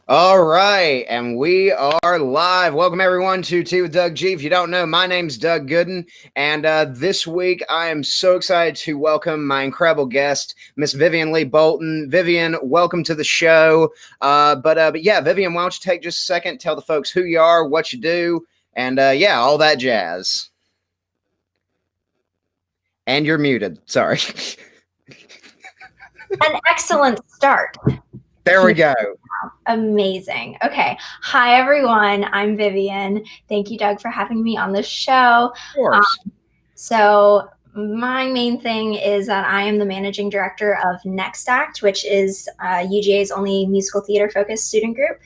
All right, and we are live. Welcome everyone to Tea with Doug G. If you don't know, my name's Doug Gooden, and this week I am so excited to welcome my incredible guest, Miss Vivian Lee Bolton. Vivian, welcome to the show. But yeah, Vivian, why don't you take just a second, tell the folks who you are, what you do, and yeah, all that jazz. And you're muted. Sorry. An excellent start. There we go. Amazing. Okay. Hi, everyone. I'm Vivian. Thank you, Doug, for having me on the show. Of course. So my main thing is that I am the managing director of Next Act, which is UGA's only musical theater-focused student group.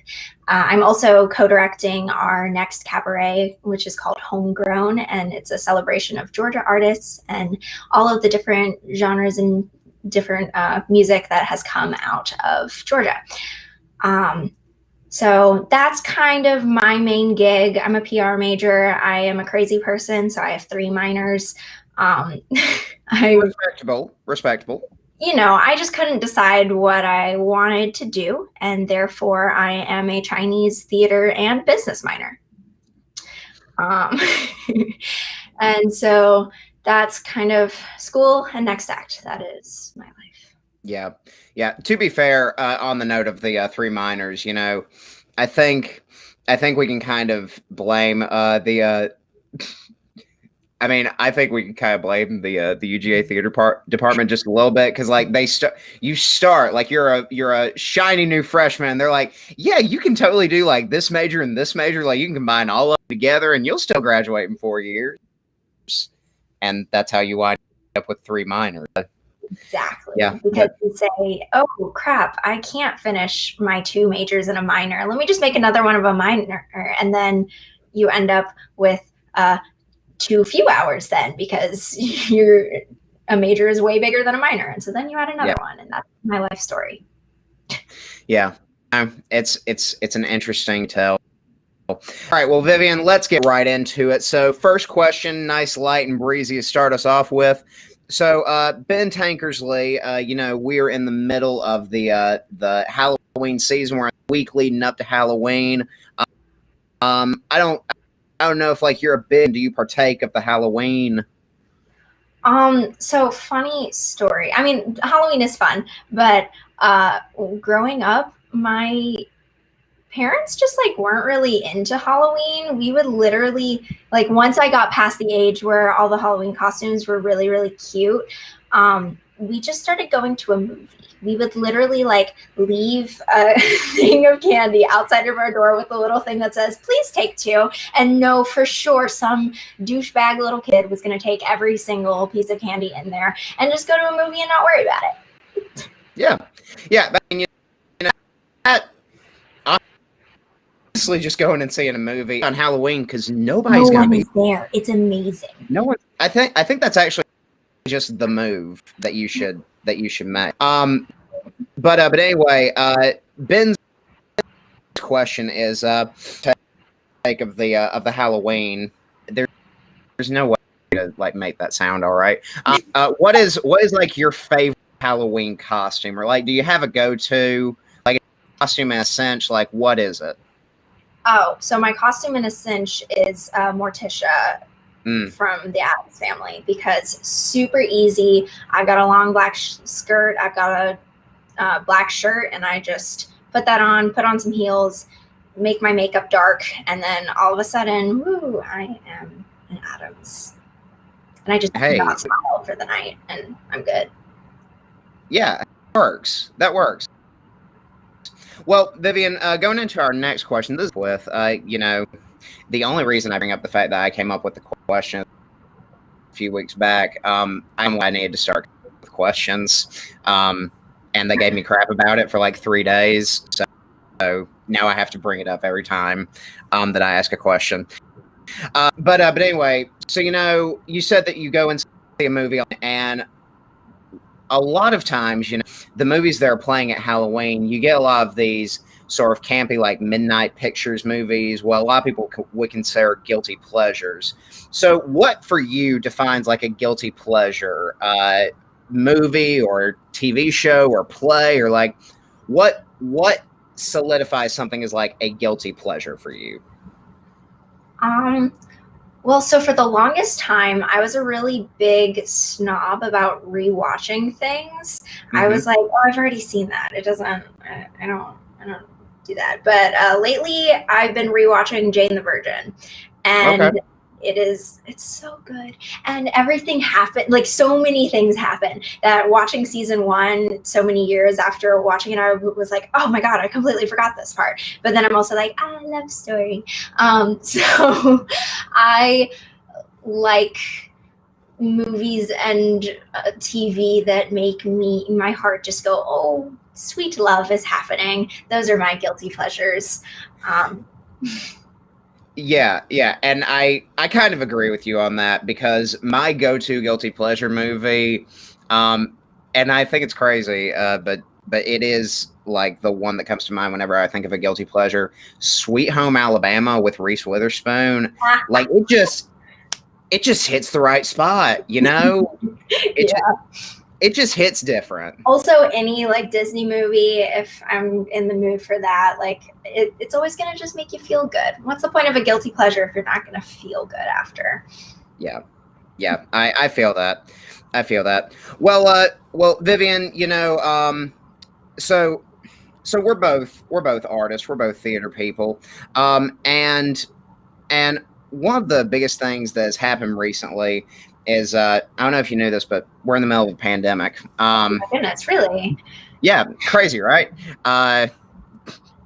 I'm also co-directing our next cabaret, which is called Homegrown, and it's a celebration of Georgia artists and all of the different genres and different music that has come out of Georgia. So that's kind of my main gig. I'm a PR major. I am a crazy person, so I have 3 minors. Respectable. You know, I just couldn't decide what I wanted to do, and therefore I am a Chinese theater and business minor. And so that's kind of school and Next Act. That is my life. Yeah. To be fair, on the note of the 3 minors, you know, I think we can kind of blame I think we can kind of blame the UGA theater department just a little bit, because like you start like you're a shiny new freshman, and they're like, yeah, you can totally do like this major and this major, like you can combine all of them together, and you'll still graduate in 4 years, and that's how you wind up with 3 minors. Exactly. Yeah. Because you say, oh crap, I can't finish my 2 majors and a minor. Let me just make another one of a minor. And then you end up with too few hours then, because a major is way bigger than a minor. And so then you add another one, and that's my life story. Yeah. It's an interesting tale. All right, well, Vivian, let's get right into it. So first question, nice, light, and breezy to start us off with. So, Ben Tankersley, you know, we're in the middle of the Halloween season. We're a week leading up to Halloween. I don't know if like you're do you partake of the Halloween? So funny story. I mean, Halloween is fun, but growing up, my parents just like weren't really into Halloween. We would literally, like, once I got past the age where all the Halloween costumes were really, really cute, we just started going to a movie. We would literally like leave a thing of candy outside of our door with a little thing that says, please take 2, and know for sure some douchebag little kid was going to take every single piece of candy in there and just go to a movie and not worry about it. Yeah. I mean, you know, that honestly, just going and seeing a movie on Halloween, because nobody's going to be there. It's amazing. No one. I think that's actually just the move that you should make. But anyway, Ben's question is take of the Halloween. There's no way to like make that sound all right. What is like your favorite Halloween costume, or like do you have a go-to like a costume in a cinch? Like what is it? Oh, so my costume in a cinch is Morticia from the Addams Family, because super easy. I've got a long black skirt. I've got a black shirt, and I just put that on, put on some heels, make my makeup dark, and then all of a sudden, woo, I am an Addams. And I just smile for the night, and I'm good. Yeah, that works. Well, Vivian, going into our next question, this is with, you know, the only reason I bring up the fact that I came up with the question a few weeks back, I needed to start with questions, and they gave me crap about it for like 3 days, so now I have to bring it up every time that I ask a question. But anyway, so, you know, you said that you go and see a movie, and a lot of times, you know, the movies that are playing at Halloween, you get a lot of these sort of campy, like midnight pictures movies. Well, a lot of people would consider guilty pleasures. So what for you defines like a guilty pleasure movie or TV show or play, or like what solidifies something as like a guilty pleasure for you? Well, so for the longest time, I was a really big snob about rewatching things. I was like, oh, I've already seen that. It doesn't, I don't do that. But lately, I've been rewatching Jane the Virgin, and it's so good. And everything happened, like so many things happen that watching season 1 so many years after watching it, I was like, oh my God, I completely forgot this part. But then I'm also like, I love story. So I like movies and TV that make my heart just go, oh, sweet love is happening. Those are my guilty pleasures. Yeah, and I kind of agree with you on that, because my go-to guilty pleasure movie, and I think it's crazy, but it is like the one that comes to mind whenever I think of a guilty pleasure, Sweet Home Alabama with Reese Witherspoon. Like it just hits the right spot, you know? It just hits different. Also, any like Disney movie, if I'm in the mood for that, like it's always gonna just make you feel good. What's the point of a guilty pleasure if you're not gonna feel good after? Yeah, I feel that. Well, Vivian, you know, so we're both artists, we're both theater people, and one of the biggest things that has happened recently is I don't know if you knew this, but we're in the middle of a pandemic. Oh my goodness, really? Yeah, crazy, right?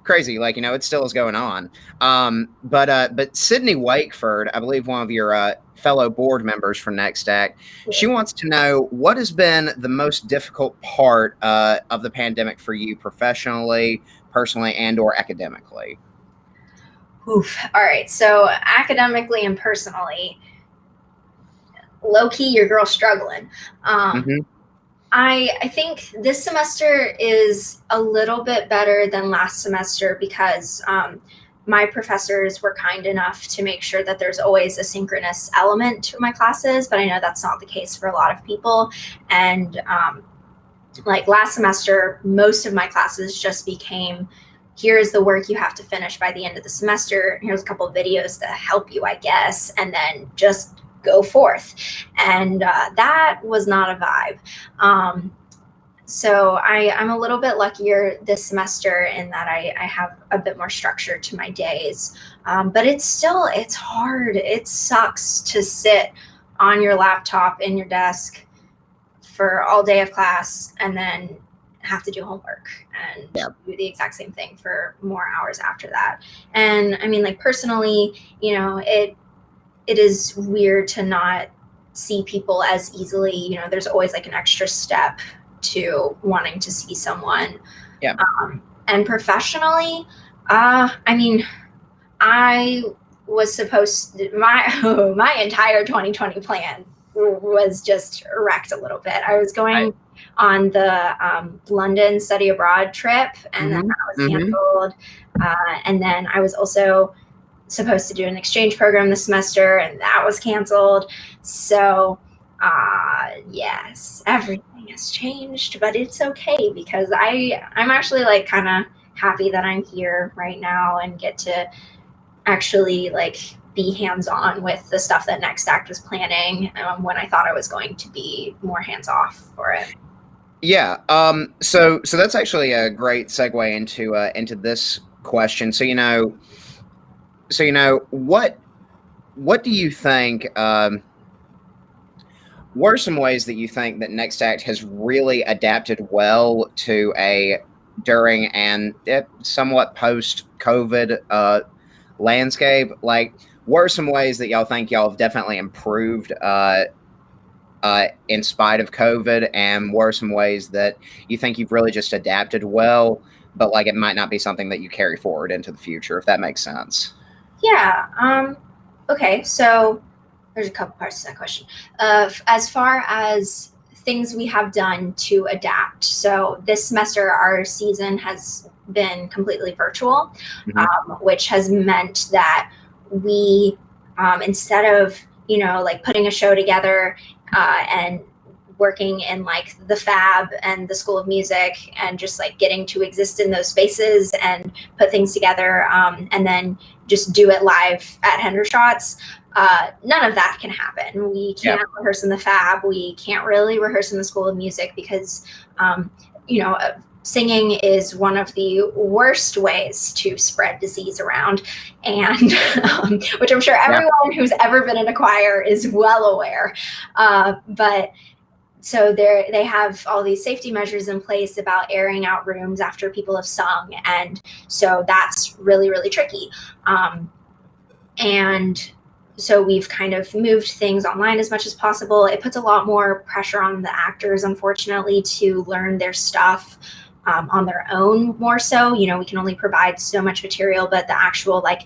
Crazy, like, you know, it still is going on. But Sydney Wakeford, I believe one of your fellow board members for Next Act, she wants to know what has been the most difficult part of the pandemic for you professionally, personally, and/or academically. Oof. All right. So academically and personally, low key, your girl's struggling. I think this semester is a little bit better than last semester because my professors were kind enough to make sure that there's always a synchronous element to my classes, but I know that's not the case for a lot of people. And like last semester, most of my classes just became, here's the work you have to finish by the end of the semester. Here's a couple of videos to help you, I guess, and then just go forth. And that was not a vibe. So I'm a little bit luckier this semester in that I have a bit more structure to my days. But it's hard. It sucks to sit on your laptop in your desk for all day of class and then have to do homework and do the exact same thing for more hours after that. And I mean, like personally, you know, it is weird to not see people as easily. You know, there's always like an extra step to wanting to see someone. And professionally, I mean, I was supposed to, my entire 2020 plan was just wrecked a little bit. I was going on the London study abroad trip, and then that was canceled. And then I was also supposed to do an exchange program this semester, and that was canceled. So yes, everything has changed, but it's okay because I'm actually like kind of happy that I'm here right now and get to actually like be hands-on with the stuff that Next Act was planning when I thought I was going to be more hands-off for it. Yeah. So that's actually a great segue into this question. So you know, what do you think? What are some ways that you think that Next Act has really adapted well to a during and somewhat post-COVID landscape? Like, what are some ways that y'all think y'all have definitely improved in spite of COVID, and what are some ways that you think you've really just adapted well, but like it might not be something that you carry forward into the future, if that makes sense? Yeah. Okay. So there's a couple parts to that question. As far as things we have done to adapt. So this semester, our season has been completely virtual, which has meant that we, instead of, you know, like putting a show together and working in like the Fab and the School of Music and just like getting to exist in those spaces and put things together, and then just do it live at Hendershots. None of that can happen. We can't rehearse in the Fab. We can't really rehearse in the School of Music because, singing is one of the worst ways to spread disease around, and which I'm sure everyone who's ever been in a choir is well aware. But so they have all these safety measures in place about airing out rooms after people have sung, and so that's really, really tricky. And so we've kind of moved things online as much as possible. It puts a lot more pressure on the actors, unfortunately, to learn their stuff on their own more so. We can only provide so much material, but the actual like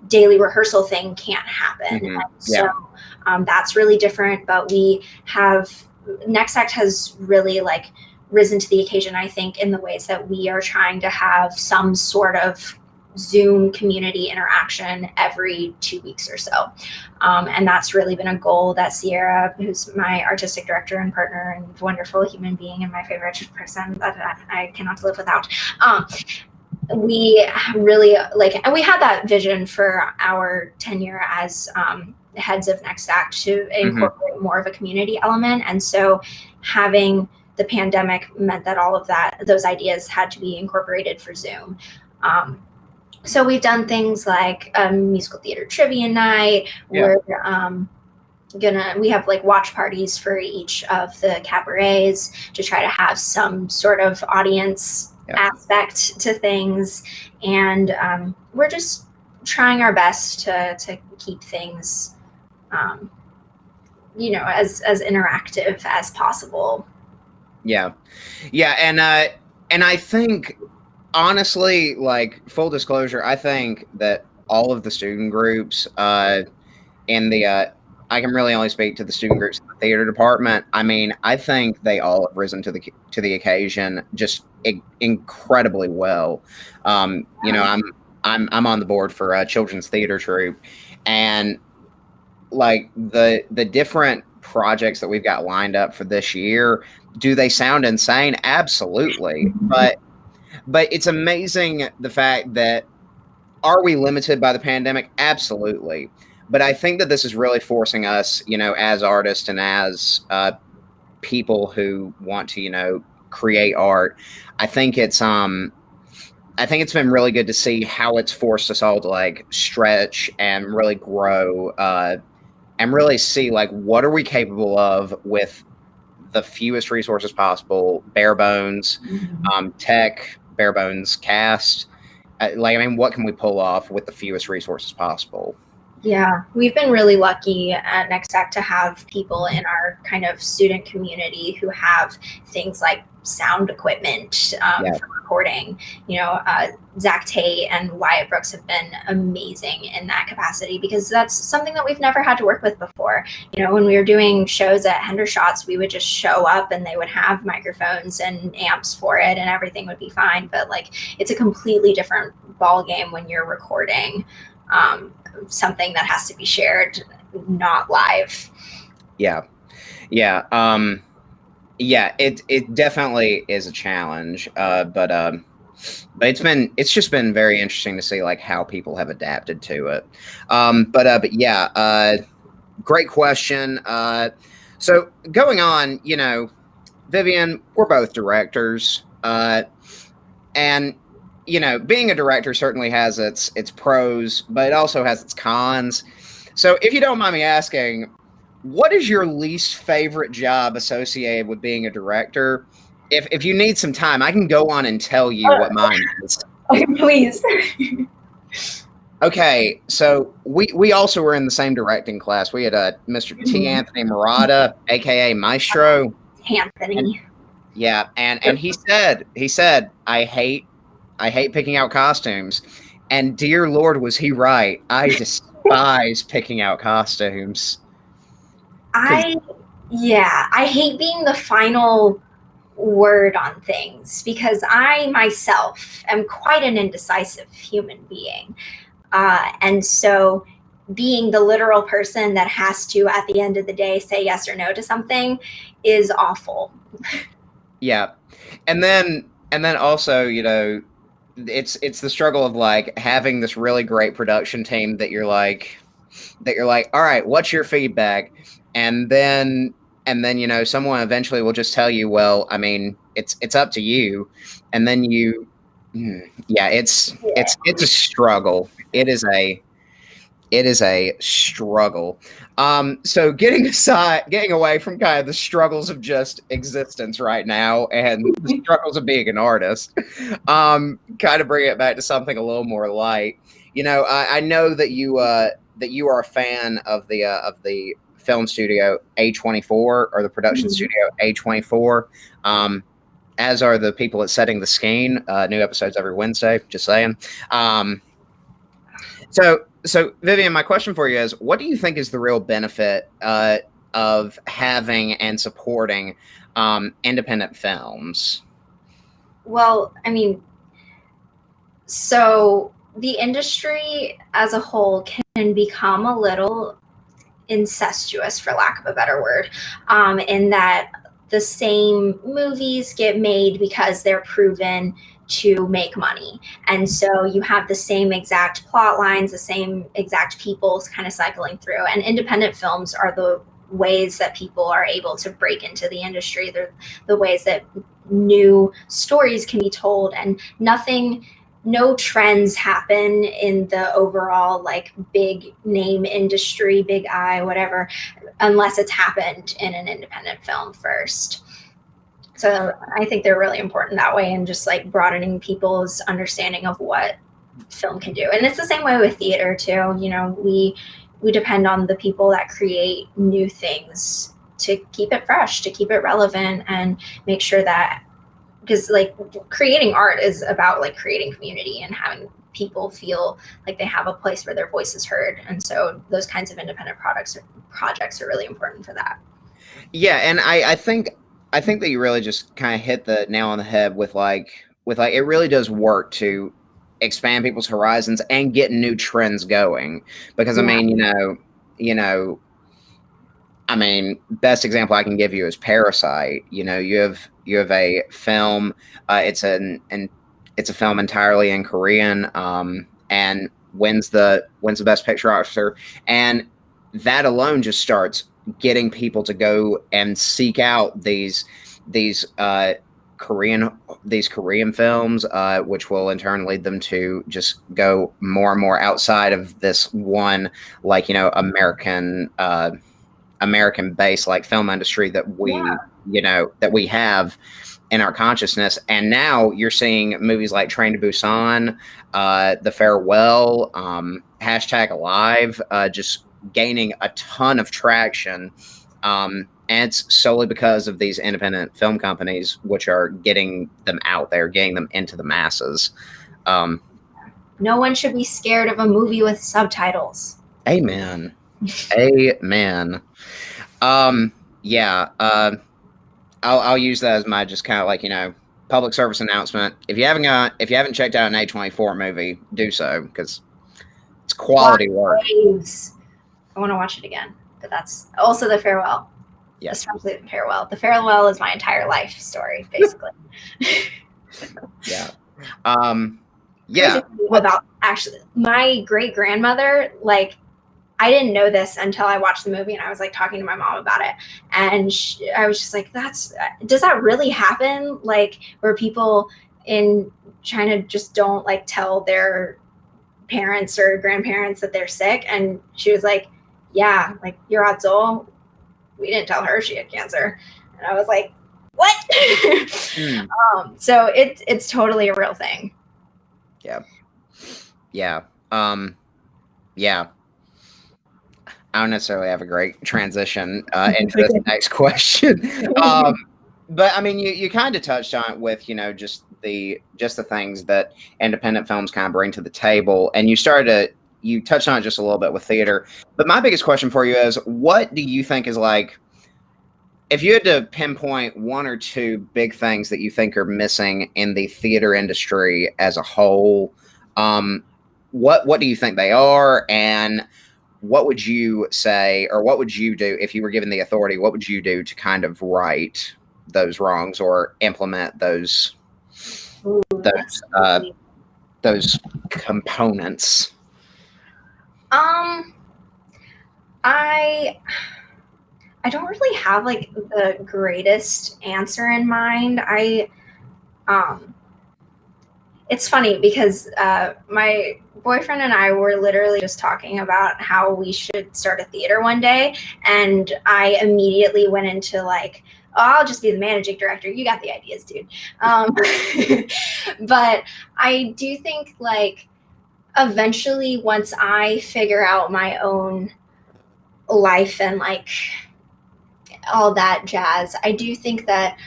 daily rehearsal thing can't happen. Mm-hmm. So that's really different, but we have, Next Act has really like risen to the occasion, I think, in the ways that we are trying to have some sort of Zoom community interaction every 2 weeks or so. And that's really been a goal that Sierra, who's my artistic director and partner and wonderful human being and my favorite person that I cannot live without. We really and we had that vision for our tenure as heads of Next Act to incorporate more of a community element. And so having the pandemic meant that all of those ideas had to be incorporated for Zoom. So we've done things like musical theater trivia night. Yeah. We have like watch parties for each of the cabarets to try to have some sort of audience aspect to things. And we're just trying our best to keep things, as interactive as possible. Yeah. And I think, honestly, like, full disclosure, I think that all of the student groups I can really only speak to the student groups in the theater department. I mean, I think they all have risen to the occasion just incredibly well. I'm on the board for a children's theater troupe, and like the different projects that we've got lined up for this year, do they sound insane? Absolutely. But it's amazing the fact that, are we limited by the pandemic? Absolutely. But I think that this is really forcing us, as artists and as people who want to, create art. I think it's been really good to see how it's forced us all to like stretch and really grow and really see like what are we capable of with the fewest resources possible, bare bones, tech, bare bones cast. What can we pull off with the fewest resources possible? Yeah, we've been really lucky at Next Act to have people in our kind of student community who have things like sound equipment for recording. Zach Tate and Wyatt Brooks have been amazing in that capacity because that's something that we've never had to work with before. When we were doing shows at Hendershots, we would just show up and they would have microphones and amps for it and everything would be fine. But like, it's a completely different ball game when you're recording something that has to be shared, not live. It definitely is a challenge, but it's just been very interesting to see like how people have adapted to it. Great question. So going on, Vivian, we're both directors, and being a director certainly has its pros, but it also has its cons. So if you don't mind me asking, what is your least favorite job associated with being a director? If you need some time, I can go on and tell you what mine is. Okay, please. Okay, so we also were in the same directing class. We had Mr. T. Anthony Murata, aka Maestro. Anthony. And he said, I hate picking out costumes. And dear Lord, was he right. I despise picking out costumes. I hate being the final word on things because I myself am quite an indecisive human being. And so being the literal person that has to, at the end of the day, say yes or no to something is awful. Yeah. And then also, it's the struggle of like having this really great production team that you're like, all right, what's your feedback? And then someone eventually will just tell you, well, I mean, it's up to you. And then yeah, it's a struggle. It is a struggle. So getting away from kind of the struggles of just existence right now and the struggles of being an artist, kind of bring it back to something a little more light. I know that you are a fan of the film studio A24 or the production studio A24. As are the people at Setting the Skein. New episodes every Wednesday. Just saying. So Vivian, my question for you is: what do you think is the real benefit of having and supporting independent films? Well, I mean, so the industry as a whole can become a little incestuous, for lack of a better word, in that the same movies get made because they're proven to make money. And so you have the same exact plot lines, the same exact people kind of cycling through. And independent films are the ways that people are able to break into the industry. They're the ways that new stories can be told, and no trends happen in the overall like big name industry, big eye, whatever, unless it's happened in an independent film first. So I think they're really important that way, and just like broadening people's understanding of what film can do. And it's the same way with theater too. We depend on the people that create new things to keep it fresh, to keep it relevant, and make sure that, because like creating art is about like creating community and having people feel like they have a place where their voice is heard. And so those kinds of independent projects are really important for that. Yeah, and I think that you really just kind of hit the nail on the head with like it really does work to expand people's horizons and get new trends going. Because I mean, I mean, best example I can give you is Parasite. You have a film. It's a film entirely in Korean, and wins the best picture Oscar, and that alone just starts getting people to go and seek out these Korean films, which will in turn lead them to just go more and more outside of this one, like American based like film industry that we have in our consciousness. And now you're seeing movies like Train to Busan, The Farewell, #Alive, just gaining a ton of traction. And it's solely because of these independent film companies, which are getting them out there, getting them into the masses. No one should be scared of a movie with subtitles. Amen. Amen. Yeah. I'll use that as my just kind of like, public service announcement. If you haven't checked out an A24 movie, do so, because it's quality work. I want to watch it again, but that's also The Farewell. Yes. Especially The Farewell. The Farewell is my entire life story, basically. Yeah. Yeah. About actually my great grandmother, like, I didn't know this until I watched the movie, and I was like talking to my mom about it, and I was just like, does that really happen? Like, where people in China just don't like tell their parents or grandparents that they're sick? And she was like, yeah, like your Adzo, we didn't tell her she had cancer. And I was like, what? So it's totally a real thing. Yeah. Yeah. Yeah. I don't necessarily have a great transition into this next question. But I mean, you kind of touched on it with, just the things that independent films kind of bring to the table. And you touched on it just a little bit with theater. But my biggest question for you is, what do you think is like, if you had to pinpoint one or two big things that you think are missing in the theater industry as a whole, what do you think they are? And what would you say, or what would you do if you were given the authority? What would you do to kind of right those wrongs or implement those Ooh, those uh, those components? Um, I I don't really have like the greatest answer in mind. Um it's funny because my boyfriend and I were literally just talking about how we should start a theater one day, and I immediately went into like, oh, I'll just be the managing director. You got the ideas, dude. Um, but I do think like eventually, once I figure out my own life and like all that jazz, I do think that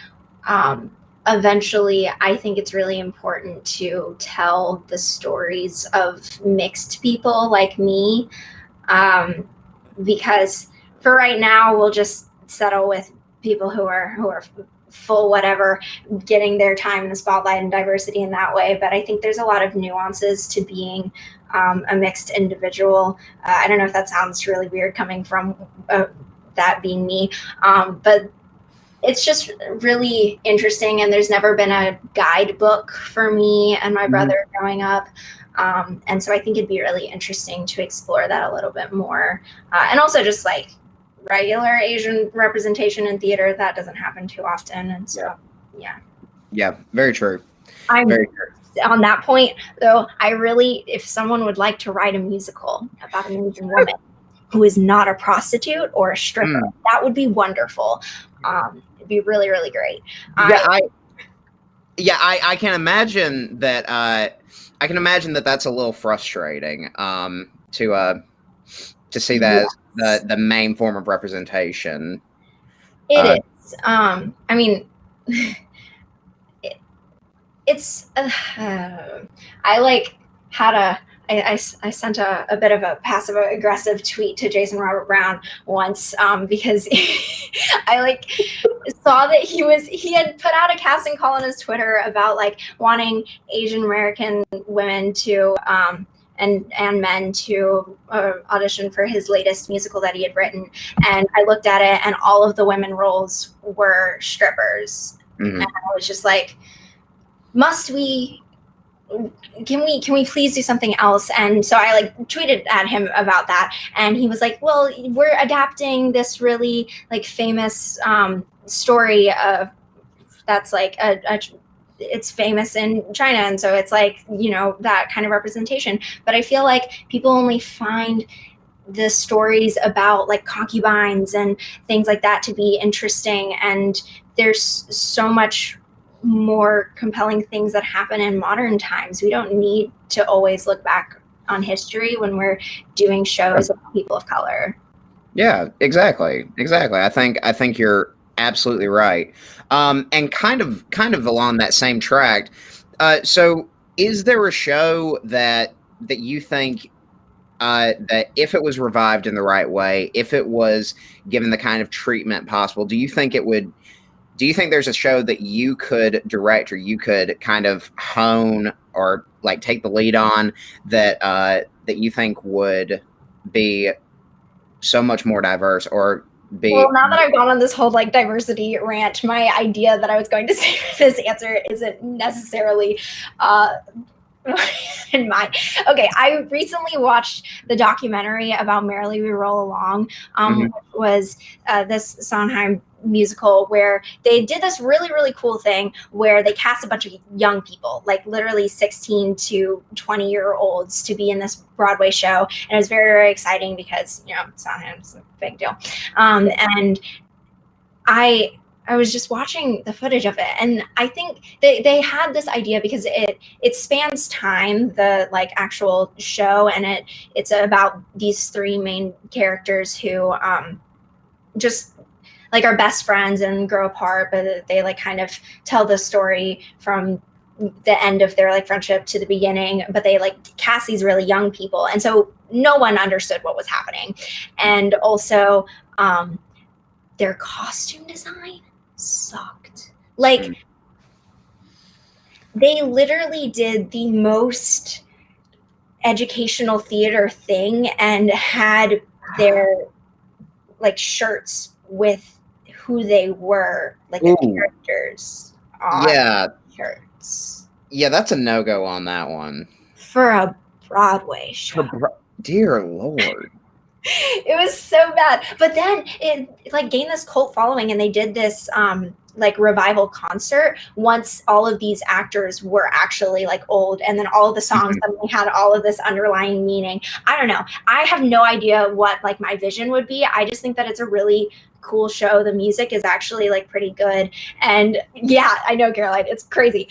um, eventually I think it's really important to tell the stories of mixed people like me, um, because for right now we'll just settle with people who are full whatever, getting their time in the spotlight and diversity in that way. But I think there's a lot of nuances to being a mixed individual. I don't know if that sounds really weird coming from that being me, but it's just really interesting, and there's never been a guidebook for me and my brother growing up, and so I think it'd be really interesting to explore that a little bit more, and also just like regular Asian representation in theater that doesn't happen too often, and so Yeah, very true. I'm Very true. on that point though. I really, if someone would like to write a musical about an Asian woman who is not a prostitute or a stripper, that would be wonderful. It'd be really, really great. I can imagine that. I can imagine that that's a little frustrating. To see that as the main form of representation. It is. I mean, it's. I like had a. I sent a bit of a passive aggressive tweet to Jason Robert Brown once, because I like saw that he had put out a casting call on his Twitter about like wanting Asian American women to and men to audition for his latest musical that he had written, and I looked at it and all of the women roles were strippers, and I was just like, must we? Can we please do something else? And so I like tweeted at him about that, and he was like, well, we're adapting this really like famous story of that's like it's famous in China, and so it's like, you know, that kind of representation. But I feel like people only find the stories about like concubines and things like that to be interesting, and there's so much more compelling things that happen in modern times. We don't need to always look back on history when we're doing shows about people of color. Yeah, exactly. I think you're absolutely right. And kind of along that same track. So is there a show that you think that if it was revived in the right way, if it was given the kind of treatment possible, do you think there's a show that you could direct or you could kind of hone or like take the lead on that you think would be so much more diverse or be? Well, now that I've gone on this whole like diversity rant, my idea that I was going to say for this answer isn't necessarily in mind. Okay, I recently watched the documentary about Merrily We Roll Along, which was this Sondheim musical where they did this really, really cool thing where they cast a bunch of young people, like literally 16 to 20-year-olds, to be in this Broadway show. And it was very, very exciting because, you know, Sondheim's a big deal. And I was just watching the footage of it, and I think they had this idea because it spans time, the like actual show, and it's about these three main characters who just like are best friends and grow apart, but they like kind of tell the story from the end of their like friendship to the beginning, but they like cast these really young people, and so no one understood what was happening. And also their costume design sucked. Like they literally did the most educational theater thing and had their like shirts with who they were, like the characters on shirts. Yeah, that's a no-go on that one. For a Broadway show. Dear Lord. It was so bad. But then it like gained this cult following, and they did this like revival concert once all of these actors were actually like old, and then all of the songs suddenly had all of this underlying meaning. I don't know. I have no idea what like my vision would be. I just think that it's a really cool show. The music is actually like pretty good, and yeah, I know, Caroline, it's crazy.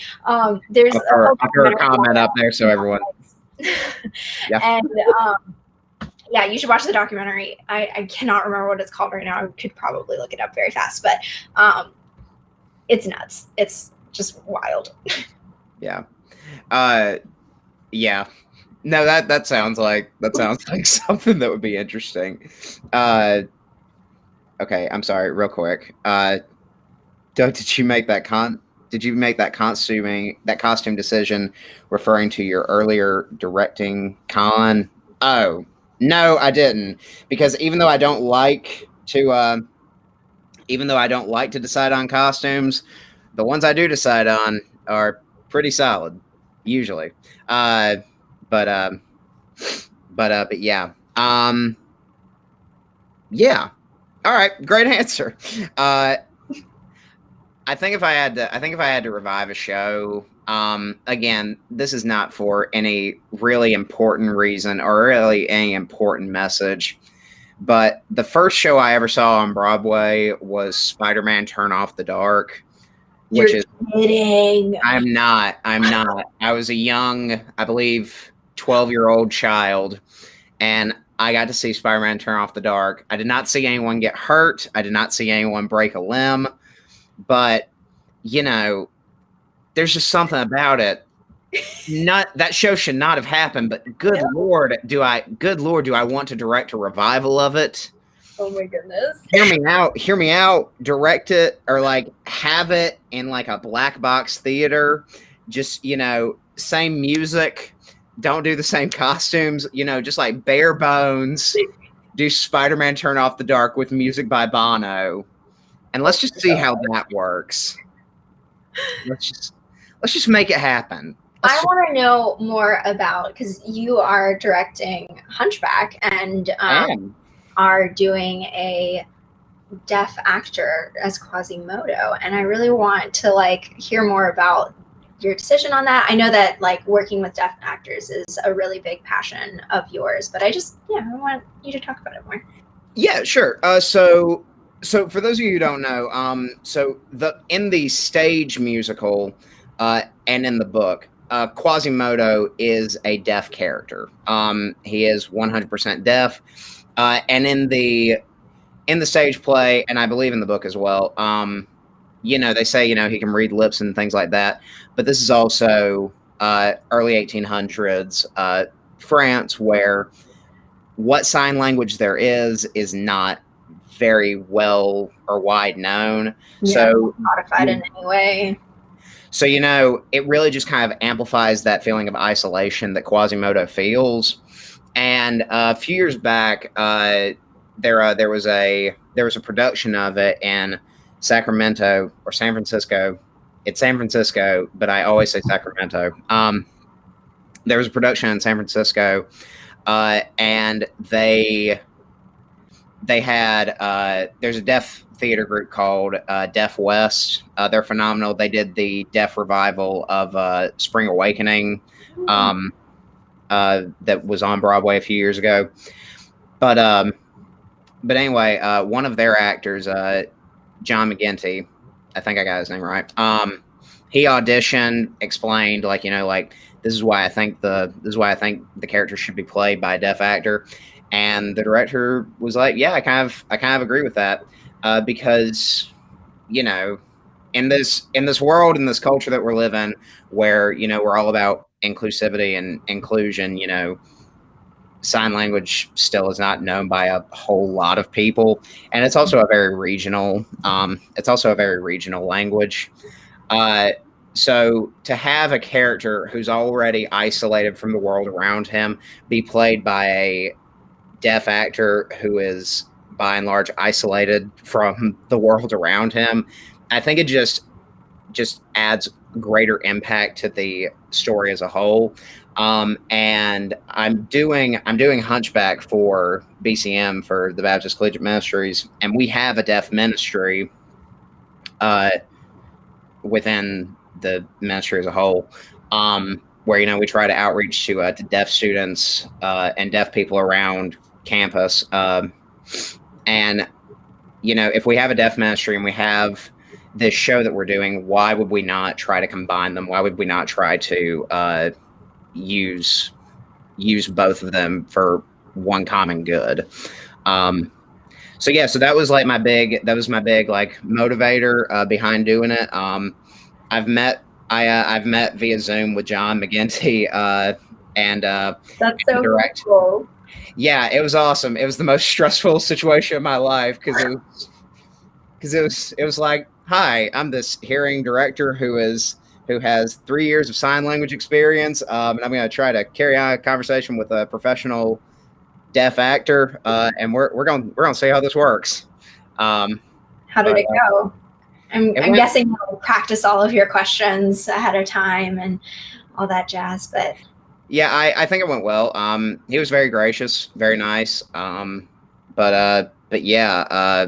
There's a comment up there, so everyone. And yeah, you should watch the documentary. I cannot remember what it's called right now. I could probably look it up very fast, but it's nuts. It's just wild. Yeah. Yeah. No, that sounds like something that would be interesting. Okay, I'm sorry, real quick. Doug, did you make that costume decision referring to your earlier directing con? Oh, no, I didn't. Because even though I don't like to decide on costumes, the ones I do decide on are pretty solid, usually. But yeah. Yeah. All right, great answer. I think if I had to revive a show, again, this is not for any really important reason or really any important message, but the first show I ever saw on Broadway was Spider-Man Turn Off the Dark. You're kidding. I'm not. I was a young, I believe, 12-year-old child, and I got to see Spider-Man Turn Off the Dark. I did not see anyone get hurt. I did not see anyone break a limb. But, you know, there's just something about it. That show should not have happened, but good Lord, do I want to direct a revival of it? Oh my goodness. Hear me out. Direct it, or like have it in like a black box theater. Just, you know, same music. Don't do the same costumes, you know, just like bare bones. Do Spider-Man Turn Off the Dark with music by Bono. And let's just see how that works. Let's just make it happen. I want to know more about, because you are directing Hunchback and are doing a deaf actor as Quasimodo, and I really want to like hear more about your decision on that. I know that like working with deaf actors is a really big passion of yours, but I want you to talk about it more. Yeah, sure. So for those of you who don't know, in the stage musical and in the book, Quasimodo is a deaf character. He is 100% deaf, and in the stage play, and I believe in the book as well, you know, they say, you know, he can read lips and things like that. But this is also early 1800s France, where what sign language there is not very well or wide known. Yeah, so modified in any way. So, you know, it really just kind of amplifies that feeling of isolation that Quasimodo feels. And a few years back, there was a production of it in Sacramento or San Francisco. It's San Francisco, but I always say Sacramento. There was a production in San Francisco, and they had there's a deaf theater group called Deaf West. They're phenomenal. They did the deaf revival of Spring Awakening that was on Broadway a few years ago. But anyway, one of their actors, John McGinty, I think I got his name right. He auditioned, explained, like, you know, like, this is why I think the character should be played by a deaf actor. And the director was like, yeah, I kind of agree with that, because, you know, in this world, in this culture that we're living, where, you know, we're all about inclusivity and inclusion, you know, sign language still is not known by a whole lot of people, and it's also a very regional language. So to have a character who's already isolated from the world around him be played by a deaf actor who is by and large isolated from the world around him, I think it just adds greater impact to the story as a whole. And I'm doing Hunchback for BCM, for the Baptist Collegiate Ministries, and we have a deaf ministry within the ministry as a whole, where we try to outreach to deaf students and deaf people around campus. And if we have a deaf ministry and we have this show that we're doing, why would we not try to combine them? Why would we not try to use both of them for one common good? So that was like my big like motivator behind doing it. I've met via Zoom with John McGinty and that's so direct. Cool. Yeah, it was awesome. It was the most stressful situation of my life because it was like, hi, I'm this hearing director who has 3 years of sign language experience, and I'm going to try to carry on a conversation with a professional deaf actor, and we're going to see how this works. How did it go? I'm guessing you'll practice all of your questions ahead of time and all that jazz, but yeah, I think it went well. He was very gracious, very nice. But yeah,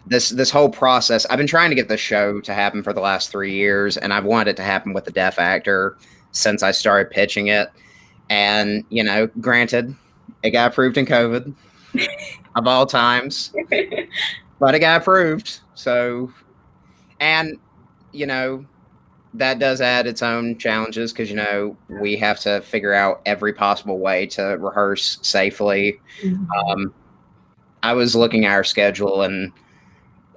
this whole process, I've been trying to get this show to happen for the last 3 years, and I've wanted it to happen with the deaf actor since I started pitching it. And granted, it got approved in COVID of all times, but it got approved. So, and that does add its own challenges because we have to figure out every possible way to rehearse safely. Mm-hmm. I was looking at our schedule and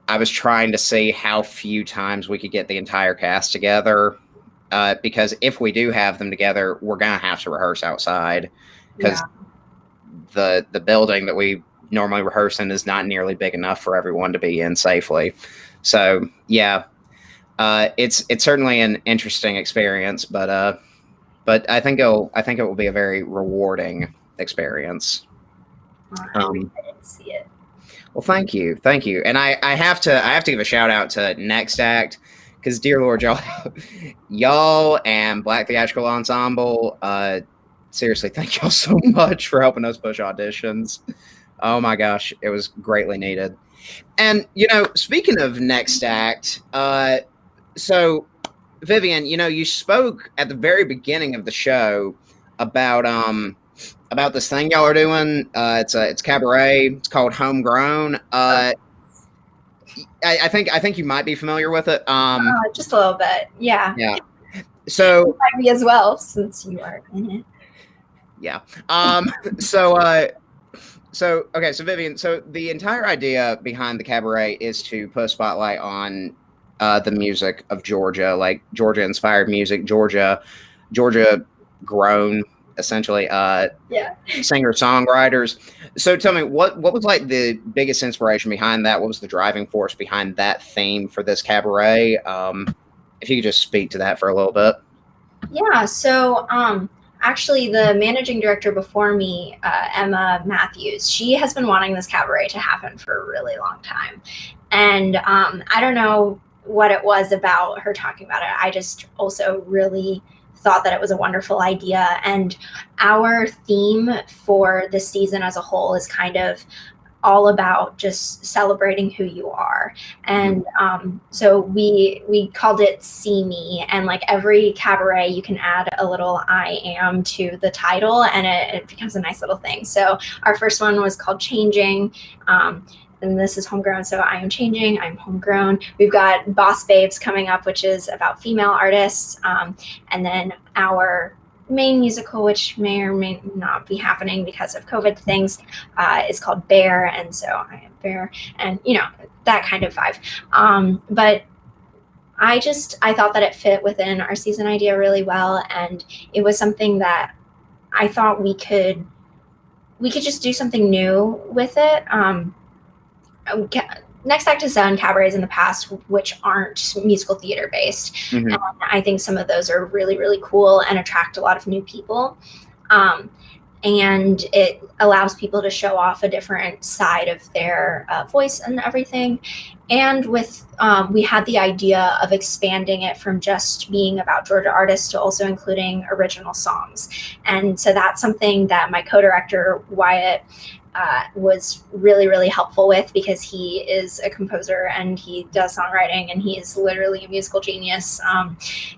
I was trying to see how few times we could get the entire cast together, because if we do have them together, we're gonna have to rehearse outside because the building that we normally rehearse in is not nearly big enough for everyone to be in safely. So yeah. It's certainly an interesting experience, but I think it will be a very rewarding experience. I didn't see it. Well, thank you, and I have to give a shout out to Next Act because, dear Lord, y'all and Black Theatrical Ensemble, seriously, thank y'all so much for helping us push auditions. Oh my gosh, it was greatly needed. And speaking of Next Act, so, Vivian, you spoke at the very beginning of the show about this thing y'all are doing. It's cabaret. It's called Homegrown. I think you might be familiar with it. Just a little bit, yeah. Yeah. So me as well, since you are in it. Yeah. So okay. So Vivian. So the entire idea behind the cabaret is to put a spotlight on the music of Georgia, like Georgia-inspired music, Georgia grown, essentially, singer-songwriters. So tell me, what was like the biggest inspiration behind that? What was the driving force behind that theme for this cabaret? If you could just speak to that for a little bit. Yeah, so actually the managing director before me, Emma Matthews, she has been wanting this cabaret to happen for a really long time. And I don't know what it was about her talking about it. I just also really thought that it was a wonderful idea. And our theme for this season as a whole is kind of all about just celebrating who you are. And so we called it See Me, and like every cabaret you can add a little I am to the title and it becomes a nice little thing. So our first one was called Changing, and this is Homegrown, so I am changing, I'm homegrown. We've got Boss Babes coming up, which is about female artists, and then our main musical, which may or may not be happening because of COVID things, is called Bear, and so I am Bear, and that kind of vibe. But I thought that it fit within our season idea really well, and it was something that I thought we could just do something new with it. Next Act has done cabarets in the past, which aren't musical theater based. Mm-hmm. And I think some of those are really, really cool and attract a lot of new people. And it allows people to show off a different side of their voice and everything. And with we had the idea of expanding it from just being about Georgia artists to also including original songs. And so that's something that my co-director Wyatt was really, really helpful with, because he is a composer and he does songwriting and he is literally a musical genius.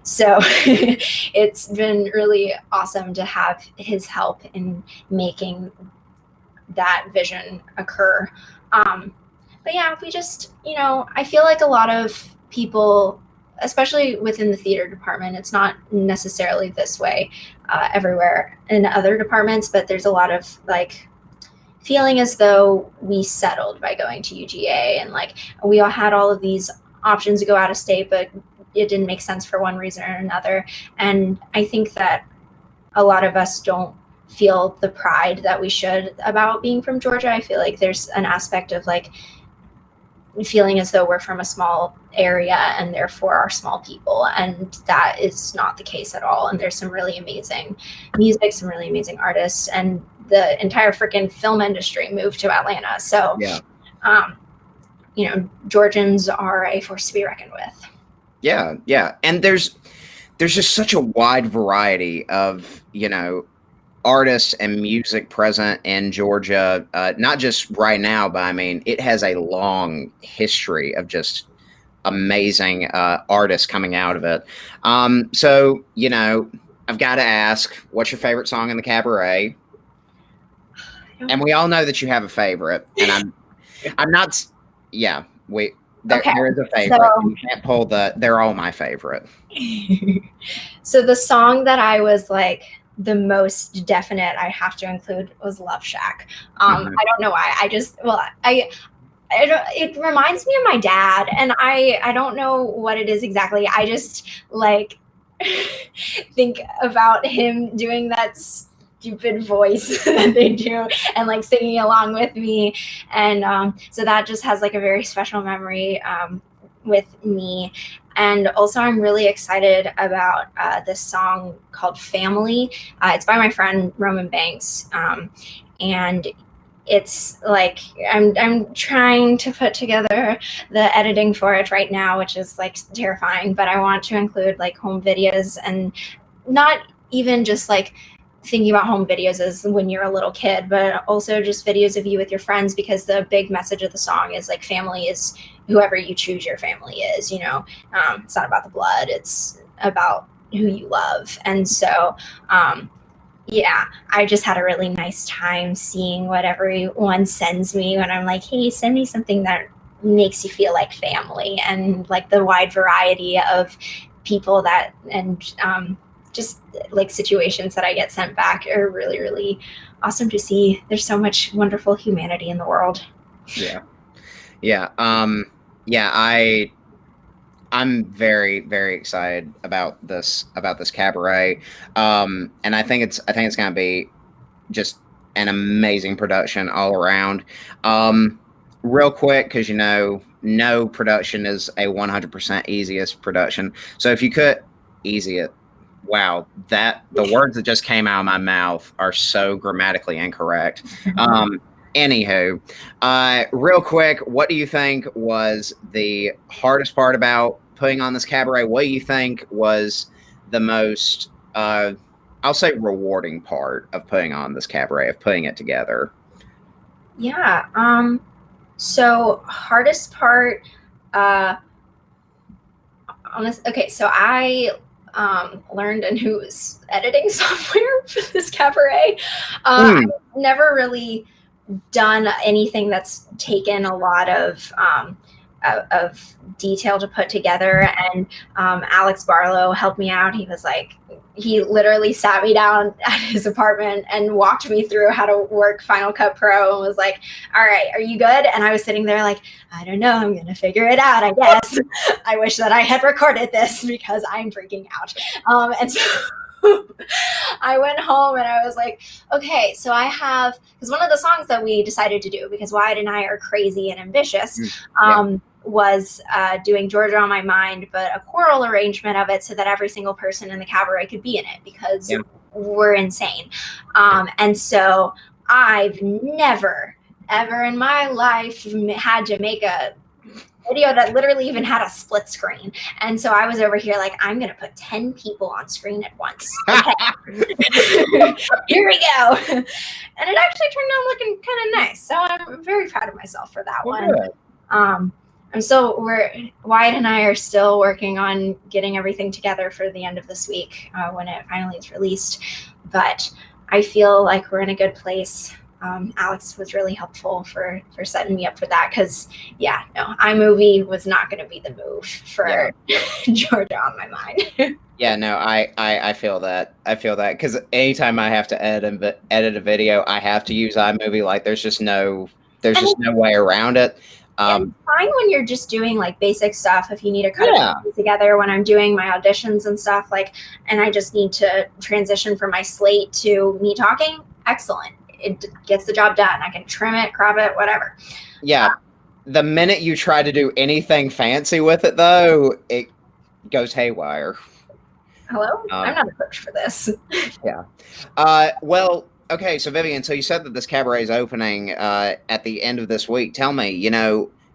So it's been really awesome to have his help in making that vision occur. But yeah, we just, I feel like a lot of people, especially within the theater department, it's not necessarily this way everywhere in other departments, but there's a lot of like feeling as though we settled by going to UGA, and like we all had all of these options to go out of state, but it didn't make sense for one reason or another. And I think that a lot of us don't feel the pride that we should about being from Georgia. I feel like there's an aspect of like feeling as though we're from a small area and therefore are small people, and that is not the case at all. And there's some really amazing music, some really amazing artists, and the entire freaking film industry moved to Atlanta. So, Georgians are a force to be reckoned with. Yeah, yeah. And there's just such a wide variety of, artists and music present in Georgia, not just right now, but I mean, it has a long history of just amazing artists coming out of it. So, I've got to ask, what's your favorite song in the cabaret? And we all know that you have a favorite, and I'm not. Yeah, there is a favorite. So, you can't pull they're all my favorite. So the song that I was like the most definite I have to include was Love Shack. I don't know why. It reminds me of my dad, and I don't know what it is exactly. I just like think about him doing that stupid voice that they do and like singing along with me, and so that just has like a very special memory with me. And also I'm really excited about this song called Family. It's by my friend Roman Banks, and it's like I'm trying to put together the editing for it right now, which is like terrifying, but I want to include like home videos, and not even just like thinking about home videos as when you're a little kid, but also just videos of you with your friends, because the big message of the song is like family is whoever you choose your family is, it's not about the blood, it's about who you love. And so yeah, I just had a really nice time seeing what everyone sends me when I'm like, hey, send me something that makes you feel like family, and like the wide variety of people that and just like situations that I get sent back are really, really awesome to see. There's so much wonderful humanity in the world. Yeah. Yeah. I'm very, very excited about this cabaret. And I think it's going to be just an amazing production all around. Real quick, because no production is a 100% easiest production. So if you could easy it. Wow, the words that just came out of my mouth are so grammatically incorrect. Anywho, real quick, what do you think was the hardest part about putting on this cabaret? What do you think was the most, I'll say, rewarding part of putting on this cabaret, of putting it together? Yeah. So hardest part, okay, so I learned a new editing software for this cabaret. I've never really done anything that's taken a lot of detail to put together, and Alex Barlow helped me out. He literally sat me down at his apartment and walked me through how to work Final Cut Pro, and was like, all right, are you good? And I was sitting there like, I don't know, I'm gonna figure it out, I guess. I wish that I had recorded this because I'm freaking out. And so I went home and I was like, okay, so I have, because one of the songs that we decided to do, because Wyatt and I are crazy and ambitious, was doing Georgia on My Mind, but a choral arrangement of it so that every single person in the cabaret could be in it, because we're insane. And so I've never, ever in my life had to make a video that literally even had a split screen. And so I was over here like, I'm going to put 10 people on screen at once. Okay. Here we go. And it actually turned out looking kind of nice. So I'm very proud of myself for that one. And so Wyatt and I are still working on getting everything together for the end of this week when it finally is released. But I feel like we're in a good place. Alex was really helpful for setting me up for that, because iMovie was not going to be the move for Georgia on My Mind. Yeah, no, I feel that. I feel that, because anytime I have to edit a video, I have to use iMovie. Like, there's just no way around it. It's fine when you're just doing like basic stuff. If you need to cut everything together, when I'm doing my auditions and stuff, like, and I just need to transition from my slate to me talking, excellent. It gets the job done. I can trim it, crop it, whatever. Yeah. The minute you try to do anything fancy with it, though, it goes haywire. Hello? I'm not equipped for this. Yeah. Well, okay, so Vivian, so you said that this cabaret is opening at the end of this week. Tell me,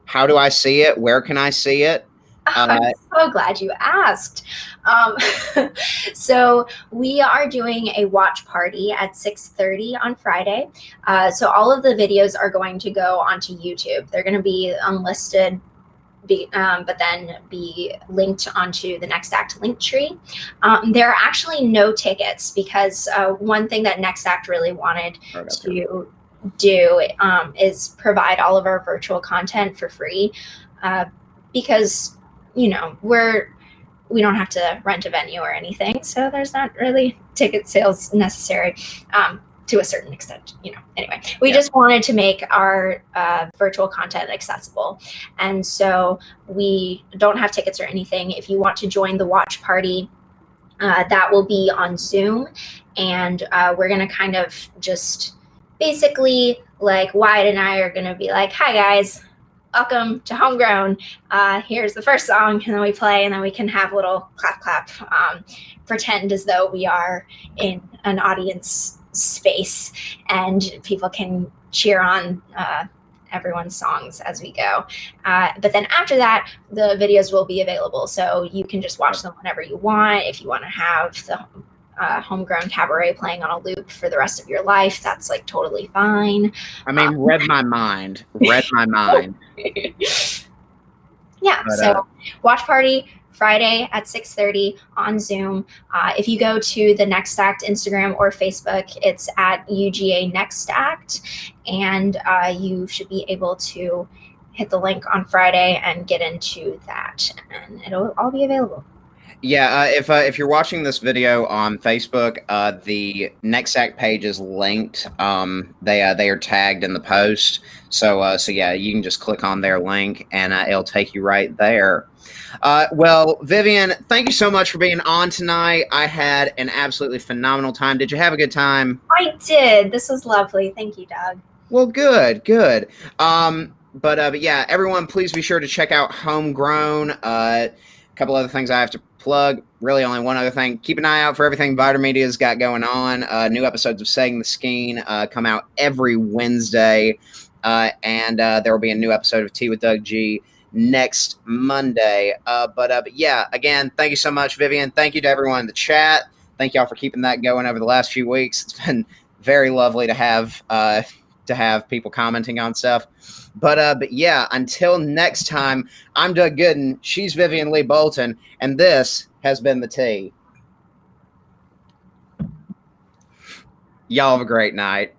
how do I see it? Where can I see it? I'm so glad you asked. So we are doing a watch party at 6:30 on Friday. So all of the videos are going to go onto YouTube. They're going to be unlisted, but then be linked onto the Next Act link tree. There are actually no tickets, because one thing that Next Act really wanted to do is provide all of our virtual content for free, because we don't have to rent a venue or anything, so there's not really ticket sales necessary to a certain extent. Anyway, we just wanted to make our virtual content accessible, and so we don't have tickets or anything. If you want to join the watch party, that will be on Zoom, and we're going to kind of just basically, like, Wyatt and I are going to be like, hi guys, welcome to Homegrown. Here's the first song, and then we play, and then we can have a little clap, pretend as though we are in an audience space, and people can cheer on everyone's songs as we go. But then after that, the videos will be available, so you can just watch them whenever you want. If you want to have the Homegrown cabaret playing on a loop for the rest of your life, that's like totally fine. I mean, read my mind. Yeah. So watch party Friday at 6:30 on Zoom. If you go to the Next Act Instagram or Facebook, it's at UGA Next Act, and you should be able to hit the link on Friday and get into that, and it'll all be available. Yeah, if you're watching this video on Facebook, the Next Act page is linked. They are tagged in the post, so yeah, you can just click on their link and it'll take you right there. Well, Vivian, thank you so much for being on tonight. I had an absolutely phenomenal time. Did you have a good time? I did. This was lovely. Thank you, Doug. Well, good. But yeah, everyone, please be sure to check out Homegrown. A couple other things I have to plug. Really, only one other thing. Keep an eye out for everything Vider Media's got going on. New episodes of Setting the Skeen come out every Wednesday, and there will be a new episode of Tea with Doug G next Monday. But yeah, again, thank you so much, Vivian. Thank you to everyone in the chat. Thank y'all for keeping that going over the last few weeks. It's been very lovely to have people commenting on stuff. But yeah, until next time, I'm Doug Gooden. She's Vivian Lee Bolton, and this has been The Tea. Y'all have a great night.